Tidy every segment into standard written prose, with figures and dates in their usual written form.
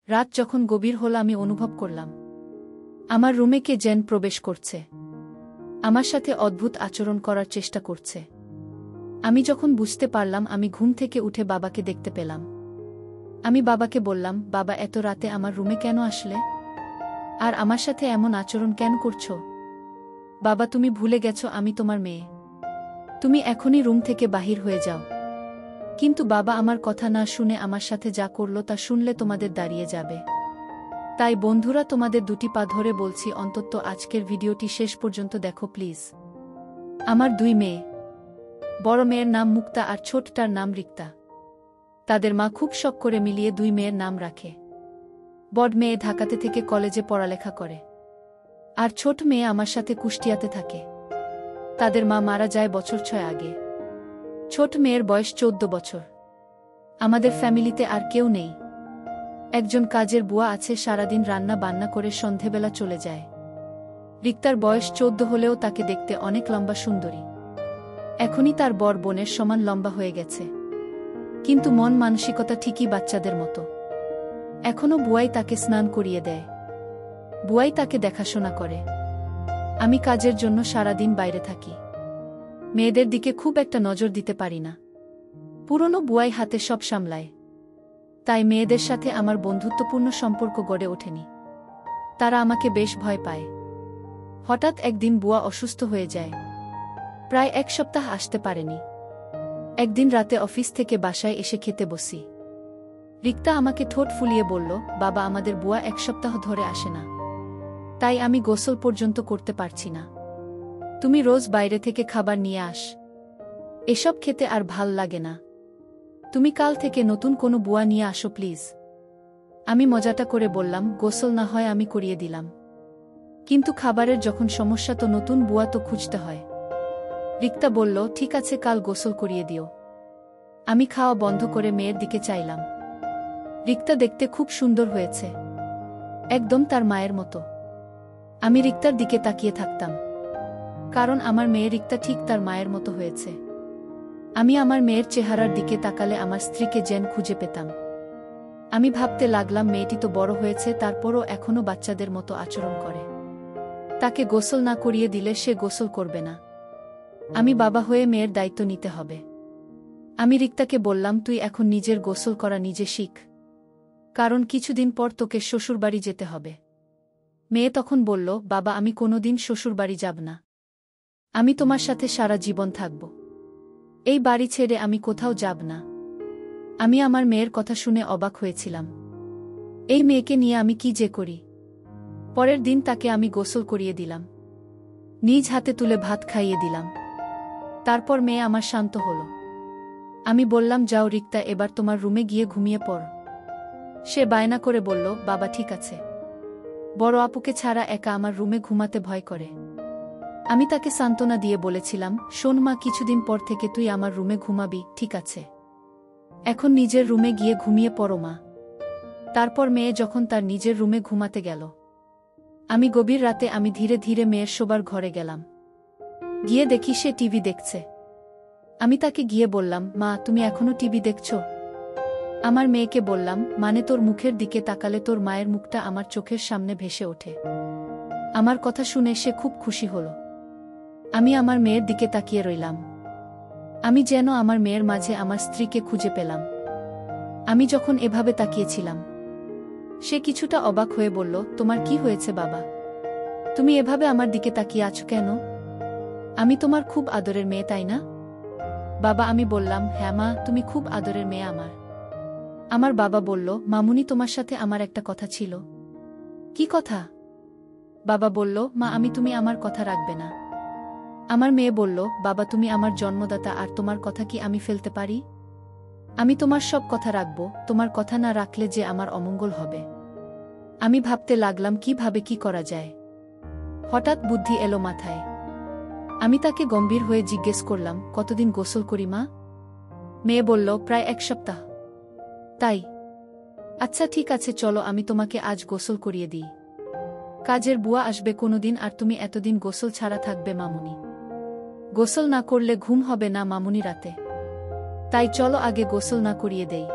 রাত যখন গভীর হল আমি অনুভব করলাম আমার রুমে কে যেন প্রবেশ করছে, আমার সাথে অদ্ভুত আচরণ করার চেষ্টা করছে। আমি যখন বুঝতে পারলাম আমি ঘুম থেকে উঠে বাবাকে দেখতে পেলাম। আমি বাবাকে বললাম, বাবা এত রাতে আমার রুমে কেন আসলে? আর আমার সাথে এমন আচরণ কেন করছো? বাবা তুমি ভুলে গেছো আমি তোমার মেয়ে, তুমি এখনই রুম থেকে বাহির হয়ে যাও। কিন্তু বাবা আমার কথা না শুনে আমার সাথে যা করলো তা শুনলে তোমাদের দাঁড়িয়ে যাবে। তাই বন্ধুরা তোমাদের দুটি পা ধরে বলছি অন্তত আজকের ভিডিওটি শেষ পর্যন্ত দেখো প্লিজ। আমার দুই মেয়ে, বড় মেয়ের নাম মুক্তা আর ছোটটার নাম রিক্তা। তাদের মা খুব শখ করে মিলিয়ে দুই মেয়ের নাম রাখে। বড় মেয়ে ঢাকাতে থেকে কলেজে পড়ালেখা করে, আর ছোট মেয়ে আমার সাথে কুষ্টিয়াতে থাকে। তাদের মা মারা যায় বছর 6 আগে। ছোট মেয়ের বয়স 14 বছর। আমাদের ফ্যামিলিতে আর কেউ নেই। একজন কাজের বুয়া আছে, সারাদিন রান্না বান্না করে সন্ধেবেলা চলে যায়। রিক্তার বয়স 14 হলেও তাকে দেখতে অনেক লম্বা সুন্দরী। এখনই তার বড় বোনের সমান লম্বা হয়ে গেছে, কিন্তু মন মানসিকতা ঠিকই বাচ্চাদের মতো। এখনো বুয়াই তাকে স্নান করিয়ে দেয়, বুয়াই তাকে দেখাশোনা করে। আমি কাজের জন্য সারাদিন বাইরে থাকি, মেয়েদের দিকে খুব একটা নজর দিতে পারি না। পুরনো বুয়াই হাতে সব সামলায়, তাই মেয়েদের সাথে আমার বন্ধুত্বপূর্ণ সম্পর্ক গড়ে ওঠেনি। তারা আমাকে বেশ ভয় পায়। হঠাৎ একদিন বুয়া অসুস্থ হয়ে যায়, প্রায় 1 সপ্তাহ আসতে পারেনি। একদিন রাতে অফিস থেকে বাসায় এসে খেতে বসি। রিক্তা আমাকে ঠোঁট ফুলিয়ে বলল, বাবা আমাদের বুয়া 1 সপ্তাহ ধরে আসে না, তাই আমি গোসল পর্যন্ত করতে পারছি না। তুমি রোজ বাইরে থেকে খাবার নিয়ে আস, এসব খেতে আর ভাল লাগে না। তুমি কাল থেকে নতুন কোনো বুয়া নিয়ে আসো প্লিজ। আমি মজাটা করে বললাম, গোসল না হয় আমি করিয়ে দিলাম, কিন্তু খাবারের যখন সমস্যা তো নতুন বুয়া তো খুঁজতে হয়। রিক্তা বলল, ঠিক আছে কাল গোসল করিয়ে দিও। আমি খাওয়া বন্ধ করে মেয়ের দিকে চাইলাম। রিক্তা দেখতে খুব সুন্দর হয়েছে, একদম তার মায়ের মতো। আমি রিক্তার দিকে তাকিয়ে থাকতাম, কারণ আমার মেয়ে রিক্তা ঠিক তার মায়ের মতো হয়েছে। আমি আমার মেয়ের চেহারার দিকে তাকালে আমার স্ত্রীকে যেন খুঁজে পেতাম। আমি ভাবতে লাগলাম মেয়েটি তো বড় হয়েছে, তারপরও এখনো বাচ্চাদের মতো আচরণ করে। তাকে গোসল না করিয়ে দিলে সে গোসল করবে না। আমি বাবা হয়ে মেয়ের দায়িত্ব নিতে হবে। আমি রিক্তাকে বললাম, তুই এখন নিজের গোসল করা নিজে শিখ, কারণ কিছুদিন পর তোকে শ্বশুরবাড়ি যেতে হবে। মেয়ে তখন বলল, বাবা আমি কোনোদিন শ্বশুরবাড়ি যাব না, আমি তোমার সাথে সারা জীবন থাকব। এই বাড়ি ছেড়ে আমি কোথাও যাব না। আমি আমার মেয়ের কথা শুনে অবাক হয়েছিলাম। এই মেয়েকে নিয়ে আমি কি যে করি। পরের দিন তাকে আমি গোসল করিয়ে দিলাম, নিজ হাতে তুলে ভাত খাইয়ে দিলাম। তারপর মেয়ে আমার শান্ত হল। আমি বললাম, যাও রিক্তা এবার তোমার রুমে গিয়ে ঘুমিয়ে পড়। সে বায়না করে বলল, বাবা ঠিক আছে, বড় আপুকে ছাড়া একা আমার রুমে ঘুমাতে ভয় করে। আমি তাকে সান্ত্বনা দিয়ে বলেছিলাম, শোন মা, কিছুদিন পর থেকে তুই আমার রুমে ঘুমাবি, ঠিক আছে? এখন নিজের রুমে গিয়ে ঘুমিয়ে পড়ো মা। তারপর মেয়ে যখন তার নিজের রুমে ঘুমাতে গেল, আমি গভীর রাতে আমি ধীরে ধীরে মেয়ের শোবার ঘরে গেলাম। গিয়ে দেখি সে টিভি দেখছে। আমি তাকে গিয়ে বললাম, মা তুমি এখনো টিভি দেখছো? আমার মেয়েকে বললাম, মানে তোর মুখের দিকে তাকালে তোর মায়ের মুখটা আমার চোখের সামনে ভেসে ওঠে। আমার কথা শুনে সে খুব খুশি হল। আমি আমার মেয়ের দিকে তাকিয়ে রইলাম। আমি যেন আমার মেয়ের মাঝে আমার স্ত্রীকে খুঁজে পেলাম। আমি যখন এভাবে তাকিয়েছিলাম, সে কিছুটা অবাক হয়ে বলল, তোমার কি হয়েছে বাবা? তুমি এভাবে আমার দিকে তাকিয়ে আছো কেন? আমি তোমার খুব আদরের মেয়ে, তাই না? বাবা আমি বললাম, হ্যাঁ মা, তুমি খুব আদরের মেয়ে আমার। আমার বাবা বলল, মামুনি তোমার সাথে আমার একটা কথা ছিল। কি কথা? বাবা বলল, মা তুমি আমার কথা রাখবে না। আমার মেয়ে বলল, বাবা তুমি আমার জন্মদাতা, আর তোমার কথা কি আমি ফেলতে পারি? আমি তোমার সব কথা রাখব, তোমার কথা না রাখলে যে আমার অমঙ্গল হবে। আমি ভাবতে লাগলাম কিভাবে কি করা যায়। হঠাৎ বুদ্ধি এলো মাথায়। আমি তাকে গম্ভীর হয়ে জিজ্ঞেস করলাম, কতদিন গোসল করি মা? মেয়ে বলল, প্রায় 1 সপ্তাহ। তাই? আচ্ছা ঠিক আছে, চলো আমি তোমাকে আজ গোসল করিয়ে দিই। কাজের বুয়া আসবে কোনোদিন, আর তুমি এতদিন গোসল ছাড়া থাকবে মামুনি। গোসল না করলে ঘুম হবে না মামুনি রাতে। তাই চলো আগে গোসল না করিয়ে দেই।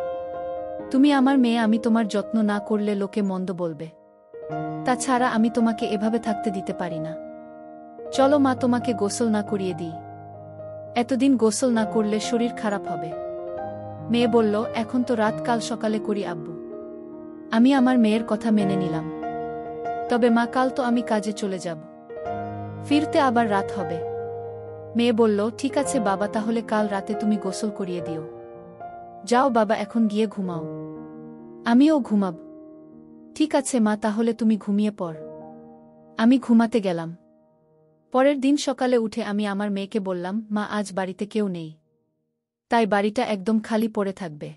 তুমি আমার মেয়ে, আমি তোমার যত্ন না করলে লোকে মন্দ বলবে। তাছাড়া আমি তোমাকে এভাবে থাকতে দিতে পারি না। চলো মা, তোমাকে গোসল না করিয়ে দিই। এতদিন গোসল না করলে শরীর খারাপ হবে। মেয়ে বলল, এখন তো রাত, কাল সকালে করি আব্বু। আমি আমার মেয়ের কথা মেনে নিলাম। তবে মা, কাল তো আমি কাজে চলে যাব, ফিরতে আবার রাত হবে। মেয়ে বলল, ঠিক আছে বাবা, তাহলে কাল রাতে তুমি গোসল করিয়ে দিও। যাও বাবা, এখন গিয়ে ঘুমাও। আমিও ঘুমাব। ঠিক আছে মা, তাহলে তুমি ঘুমিয়ে পড়। আমি ঘুমাতে গেলাম। পরের দিন সকালে উঠে আমি আমার মেয়েকে বললাম, মা, আজ বাড়িতে কেউ নেই, তাই বাড়িটা একদম খালি পড়ে থাকবে।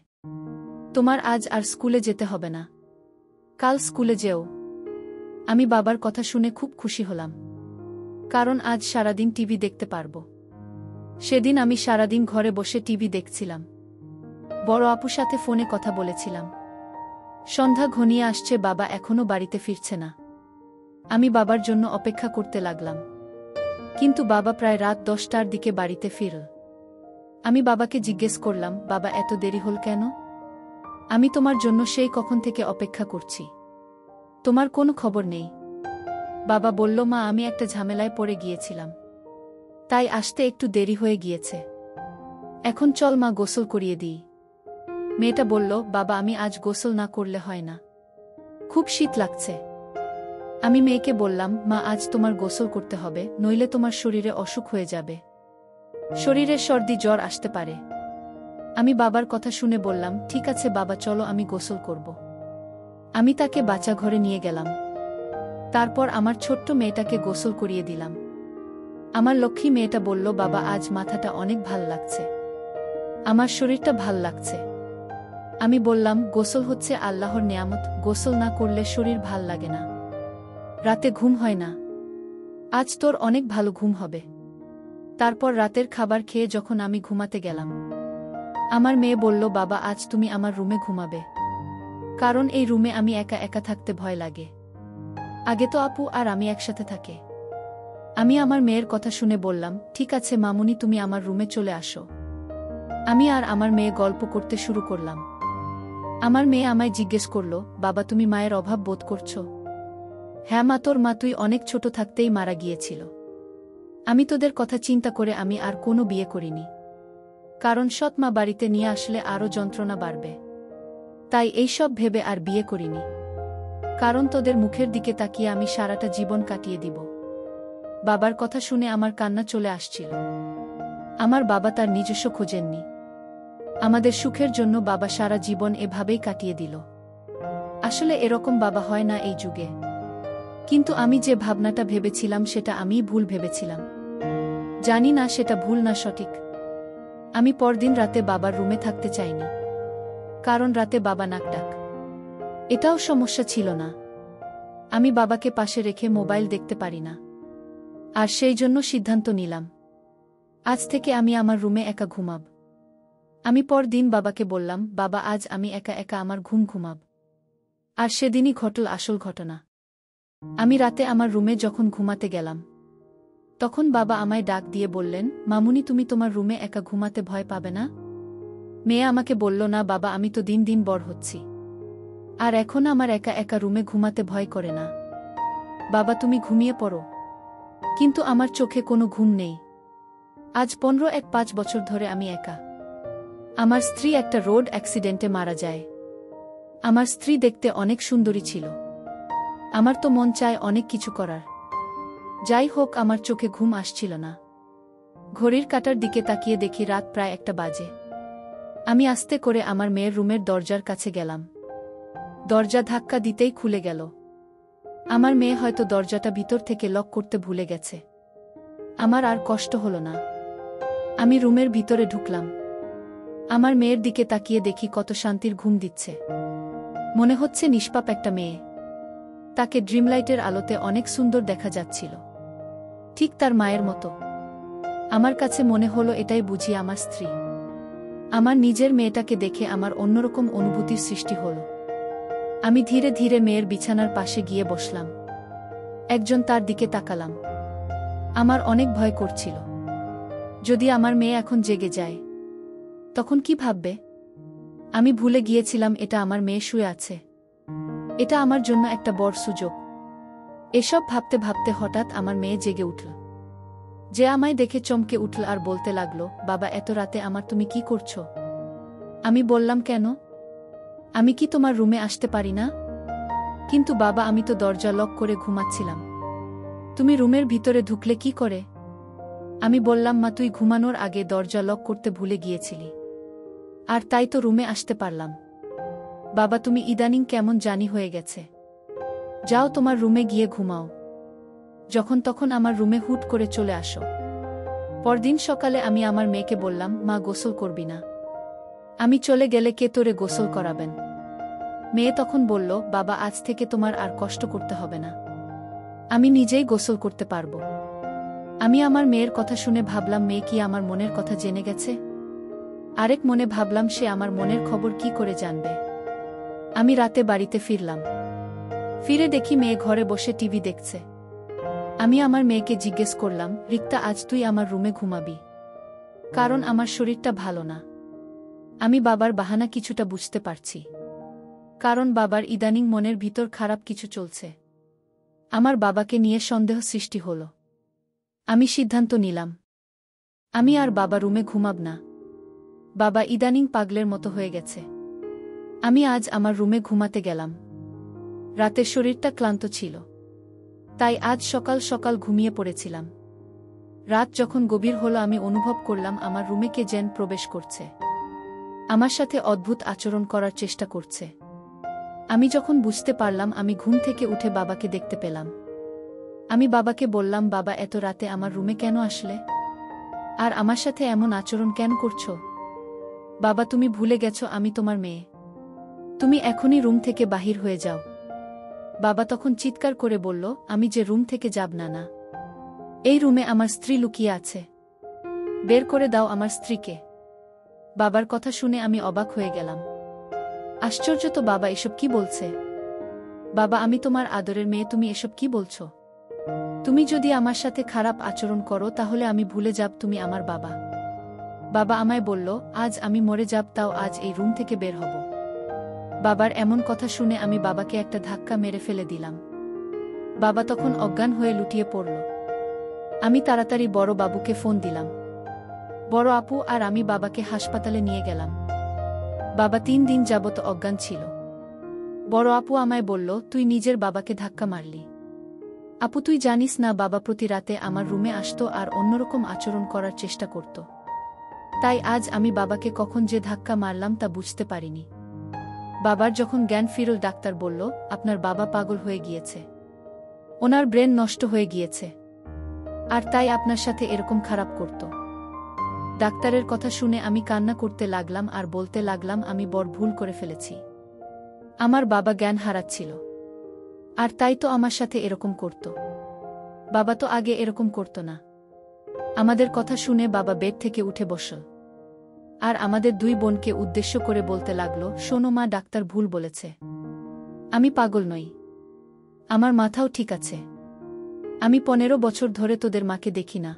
তোমার আজ আর স্কুলে যেতে হবে না, কাল স্কুলে যেও। আমি বাবার কথা শুনে খুব খুশি হলাম, কারণ আজ সারাদিন টিভি দেখতে পারবো। সেদিন আমি সারাদিন ঘরে বসে টিভি দেখছিলাম, বড় আপুর সাথে ফোনে কথা বলেছিলাম। সন্ধ্যা ঘনিয়ে আসছে, বাবা এখনো বাড়িতে ফিরছে না। আমি বাবার জন্য অপেক্ষা করতে লাগলাম, কিন্তু বাবা প্রায় রাত 10টার দিকে বাড়িতে ফিরল। আমি বাবাকে জিজ্ঞেস করলাম, বাবা এত দেরি হল কেন? আমি তোমার জন্য সেই কখন থেকে অপেক্ষা করছি, তোমার কোনো খবর নেই। বাবা বলল, মা, আমি একটা ঝামেলায় পড়ে গিয়েছিলাম, তাই আসতে একটু দেরি হয়ে গিয়েছে। এখন চল মা, গোসল করিয়ে দিই। মেয়েটা বলল, বাবা, আমি আজ গোসল না করলে হয় না, খুব শীত লাগছে। আমি মেয়েকে বললাম, মা, আজ তোমার গোসল করতে হবে, নইলে তোমার শরীরে অসুখ হয়ে যাবে, শরীরে সর্দি জ্বর আসতে পারে। আমি বাবার কথা শুনে বললাম, ঠিক আছে বাবা, চলো আমি গোসল করব। আমি তাকে বাচ্চা ঘরে নিয়ে গেলাম। তারপর আমার ছোট্ট মেয়েটাকে গোসল করিয়ে দিলাম। আমার লক্ষ্মী মেয়েটা বলল, বাবা, আজ মাথাটা অনেক ভাল লাগছে, আমার শরীরটা ভাল লাগছে। আমি বললাম, গোসল হচ্ছে আল্লাহর নেয়ামত, গোসল না করলে শরীর ভাল লাগে না, রাতে ঘুম হয় না। আজ তোর অনেক ভালো ঘুম হবে। তারপর রাতের খাবার খেয়ে যখন আমি ঘুমাতে গেলাম, আমার মেয়ে বলল, বাবা, আজ তুমি আমার রুমে ঘুমাবে, কারণ এই রুমে আমি একা একা থাকতে ভয় লাগে। আগে তো আপু আর আমি একসাথে থাকে। আমি আমার মেয়ের কথা শুনে বললাম, ঠিক আছে মামুনি, তুমি আমার রুমে চলে আসো। আমি আর আমার মেয়ে গল্প করতে শুরু করলাম। আমার মেয়ে আমায় জিজ্ঞেস করল, বাবা, তুমি মায়ের অভাব বোধ করছো? হ্যাঁ মা, তোর মা তুই অনেক ছোট থাকতেই মারা গিয়েছিল। আমি তোদের কথা চিন্তা করে আমি আর কোনো বিয়ে করিনি, কারণ সৎ মা বাড়িতে নিয়ে আসলে আরও যন্ত্রণা বাড়বে। তাই এইসব ভেবে আর বিয়ে করিনি, কারণ তোদের মুখের দিকে তাকিয়ে আমি সারাটা জীবন কাটিয়ে দিব। বাবার কথা শুনে আমার কান্না চলে আসছিল। আমার বাবা তার নিজস্ব খোঁজেননি, আমাদের সুখের জন্য বাবা সারা জীবন এভাবেই কাটিয়ে দিল। আসলে এরকম বাবা হয় না এই যুগে, কিন্তু আমি যে ভাবনাটা ভেবেছিলাম সেটা আমিই ভুল ভেবেছিলাম। জানি না সেটা ভুল না সঠিক। আমি পরদিন রাতে বাবার রুমে থাকতে চাইনি, কারণ রাতে বাবা নাকডাক, এটাও সমস্যা ছিল না। আমি বাবাকে পাশে রেখে মোবাইল দেখতে পারি না, আর সেই জন্য সিদ্ধান্ত নিলাম, আজ থেকে আমি আমার রুমে একা ঘুমাব। আমি পরদিন বাবাকে বললাম, বাবা, আজ আমি একা একা আমার ঘুম ঘুমাব। আর সেদিনই ঘটল আসল ঘটনা। আমি রাতে আমার রুমে যখন ঘুমাতে গেলাম, তখন বাবা আমায় ডাক দিয়ে বললেন, মামুনি, তুমি তোমার রুমে একা ঘুমাতে ভয় পাবে না? মেয়ে আমাকে বলল, না বাবা, আমি তো দিন দিন বড় হচ্ছি, আর এখন আমার একা একা রুমে ঘুমাতে ভয় করে না। বাবা, তুমি ঘুমিয়ে পড়ো। কিন্তু আমার চোখে কোনো ঘুম নেই। আজ 5 বছর ধরে আমি একা। আমার স্ত্রী একটা রোড অ্যাক্সিডেন্টে মারা যায়। আমার স্ত্রী দেখতে অনেক সুন্দরী ছিল। আমার তো মন চায় অনেক কিছু করার। যাই হোক, আমার চোখে ঘুম আসছিল না। ঘড়ির কাঁটার দিকে তাকিয়ে দেখি রাত প্রায় 1টা বাজে। আমি আস্তে করে আমার মেয়ের রুমের দরজার কাছে গেলাম। দরজা ধাক্কা দিতেই খুলে গেল। আমার মেয়ে হয়তো দরজাটা ভিতর থেকে লক করতে ভুলে গেছে। আমার আর কষ্ট হলো না। আমি রুমের ভিতরে ঢুকলাম। আমার মেয়ের দিকে তাকিয়ে দেখি কত শান্তির ঘুম দিচ্ছে। মনে হচ্ছে নিষ্পাপ একটা মেয়ে। তাকে ড্রিমলাইটের আলোতে অনেক সুন্দর দেখা যাচ্ছিল, ঠিক তার মায়ের মতো। আমার কাছে মনে হলো এটাই বুঝি আমার স্ত্রী। আমার নিজের মেয়েটাকে দেখে আমার অন্যরকম অনুভূতির সৃষ্টি হল। আমি ধীরে ধীরে মেয়ের বিছানার পাশে গিয়ে বসলাম। একজন তার দিকে তাকালাম। আমার অনেক ভয় করছিল, যদি আমার মেয়ে এখন জেগে যায় তখন কি ভাববে। আমি ভুলে গিয়েছিলাম এটা আমার মেয়ে শুয়ে আছে। এটা আমার জন্য একটা বড় সুযোগ। এসব ভাবতে ভাবতে হঠাৎ আমার মেয়ে জেগে উঠল। যে আমায় দেখে চমকে উঠল আর বলতে লাগল, বাবা এত রাতে আমার তুমি কি করছো? আমি বললাম, কেন? আমি কি তোমার রুমে আসতে পারি না? কিন্তু বাবা আমি তো দরজা লক করে ঘুমাচ্ছিলাম। তুমি রুমের ভিতরে ঢুকলে কি করে? আমি বললাম, মা তুই ঘুমানোর আগে দরজা লক করতে ভুলে গিয়েছিলি, আর তাই তো রুমে আসতে পারলাম। বাবা তুমি ইদানিং কেমন জানি হয়ে গেছে। যাও তোমার রুমে গিয়ে ঘুমাও। যখন তখন আমার রুমে হুট করে চলে আসো। পরদিন সকালে আমি আমার মেয়েকে বললাম, মা গোসল করবি না? আমি চলে গেলে কে তোরে গোসল করাবেন? মেয়ে তখন বলল, বাবা আজ থেকে তোমার আর কষ্ট করতে হবে না, আমি নিজেই গোসল করতে পারবো। আমি আমার মেয়ের কথা শুনে ভাবলাম, মেয়ে কি আমার মনের কথা জেনে গেছে? আরেক মনে ভাবলাম, সে আমার মনের খবর কি করে জানবে? আমি রাতে বাড়িতে ফিরলাম। ফিরে দেখি মেয়ে ঘরে বসে টিভি দেখছে। আমি আমার মেয়েকে জিজ্ঞেস করলাম, রিক্তা আজ তুই আমার রুমে ঘুমাবি? কারণ আমার শরীরটা ভালো না। আমি বাবার বাহানা কিছুটা বুঝতে পারছি, কারণ বাবার ইদানিং মনের ভিতর খারাপ কিছু চলছে। আমার বাবাকে নিয়ে সন্দেহ সৃষ্টি হল। আমি সিদ্ধান্ত নিলাম, আমি আর বাবা রুমে ঘুমাব না। বাবা ইদানিং পাগলের মতো হয়ে গেছে। আমি আজ আমার রুমে ঘুমাতে গেলাম। রাতের শরীরটা ক্লান্ত ছিল, তাই আজ সকাল সকাল ঘুমিয়ে পড়েছিলাম। রাত যখন গভীর হলো আমি অনুভব করলাম আমার রুমে কে যেন প্রবেশ করছে। আমার সাথে অদ্ভুত আচরণ করার চেষ্টা করছে। আমি যখন বুঝতে পারলাম, আমি ঘুম থেকে উঠে বাবাকে দেখতে পেলাম। আমি বাবাকে বললাম, বাবা এত রাতে আমার রুমে কেন আসলে? আর আমার সাথে এমন আচরণ কেন করছো? বাবা তুমি ভুলে গেছো আমি তোমার মেয়ে। তুমি এখনই রুম থেকে বাহির হয়ে যাও। বাবা তখন চিৎকার করে বলল, আমি যে রুম থেকে যাব না। না, এই রুমে আমার স্ত্রী লুকিয়ে আছে। বের করে দাও আমার স্ত্রীকে। বাবার কথা শুনে আমি অবাক হয়ে গেলাম। আশ্চর্য তো, বাবা এসব কি বলছে? বাবা আমি তোমার আদরের মেয়ে, তুমি এসব কি বলছো? তুমি যদি আমার সাথে খারাপ আচরণ করো তাহলে আমি ভুলে যাব তুমি আমার বাবা। বাবা আমায় বলল, আজ আমি মরে যাব তাও আজ এই রুম থেকে বের হব। বাবার এমন কথা শুনে আমি বাবাকে একটা ধাক্কা মেরে ফেলে দিলাম। বাবা তখন অজ্ঞান হয়ে লুটিয়ে পড়ল। আমি তাড়াতাড়ি বড় বাবুকে ফোন দিলাম। বড় আপু আর আমি বাবাকে হাসপাতালে নিয়ে গেলাম। বাবা 3 দিন যাবত অজ্ঞান ছিল। বড় আপু আমায় বলল, তুই নিজের বাবাকে ধাক্কা মারলি। আপু তুই জানিস না, বাবা প্রতি রাতে আমার রুমে আসতো আর অন্যরকম আচরণ করার চেষ্টা করত। তাই আজ আমি বাবাকে কখন যে ধাক্কা মারলাম তা বুঝতে পারিনি। বাবার যখন জ্ঞান ফিরল ডাক্তার বলল, আপনার বাবা পাগল হয়ে গিয়েছে, ওনার ব্রেন নষ্ট হয়ে গিয়েছে, আর তাই আপনার সাথে এরকম খারাপ করত। ডাক্তারের কথা শুনে আমি কান্না করতে লাগলাম আর বলতে লাগলাম, আমি বড় ভুল করে ফেলেছি। আমার বাবা জ্ঞান হারাচ্ছিল, আর তাই তো আমার সাথে এরকম করত। বাবা তো আগে এরকম করত না। আমাদের কথা শুনে বাবা বেড থেকে উঠে বসল আর আমাদের 2 বোনকে উদ্দেশ্য করে বলতে লাগল, শোনো মা, ডাক্তার ভুল বলেছে। আমি পাগল নই, আমার মাথাও ঠিক আছে। আমি 15 বছর ধরে তোদের মাকে দেখি না,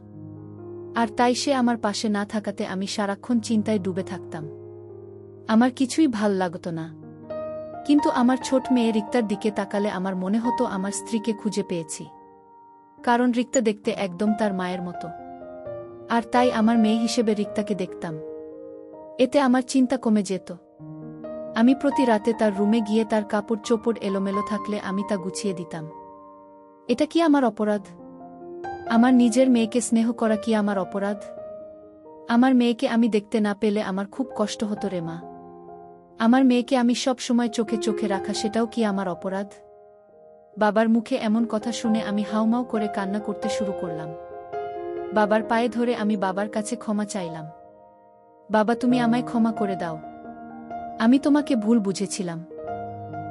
আর তাই সে আমার পাশে না থাকাতে আমি সারাক্ষণ চিন্তায় ডুবে থাকতাম। আমার কিছুই ভাল লাগত না। কিন্তু আমার ছোট মেয়ে রিক্তার দিকে তাকালে আমার মনে হতো আমার স্ত্রীকে খুঁজে পেয়েছি, কারণ রিক্তা দেখতে একদম তার মায়ের মতো। আর তাই আমার মেয়ে হিসেবে রিক্তাকে দেখতাম। এতে আমার চিন্তা কমে যেত। আমি প্রতি রাতে তার রুমে গিয়ে তার কাপড় চোপড় এলোমেলো থাকলে আমি তা গুছিয়ে দিতাম। এটা কি আমার অপরাধ? আমার নিজের মেয়েকে স্নেহ করা কি আমার অপরাধ? আমার মেয়েকে আমি দেখতে না পেলে আমার খুব কষ্ট হতো রে মা। আমার মেয়েকে আমি সব সময় চোখে চোখে রাখা, সেটাও কি আমার অপরাধ? বাবার মুখে এমন কথা শুনে আমি হাউমাউ করে কান্না করতে শুরু করলাম। বাবার পায়ে ধরে আমি বাবার কাছে ক্ষমা চাইলাম। বাবা তুমি আমায় ক্ষমা করে দাও, আমি তোমাকে ভুল বুঝেছিলাম।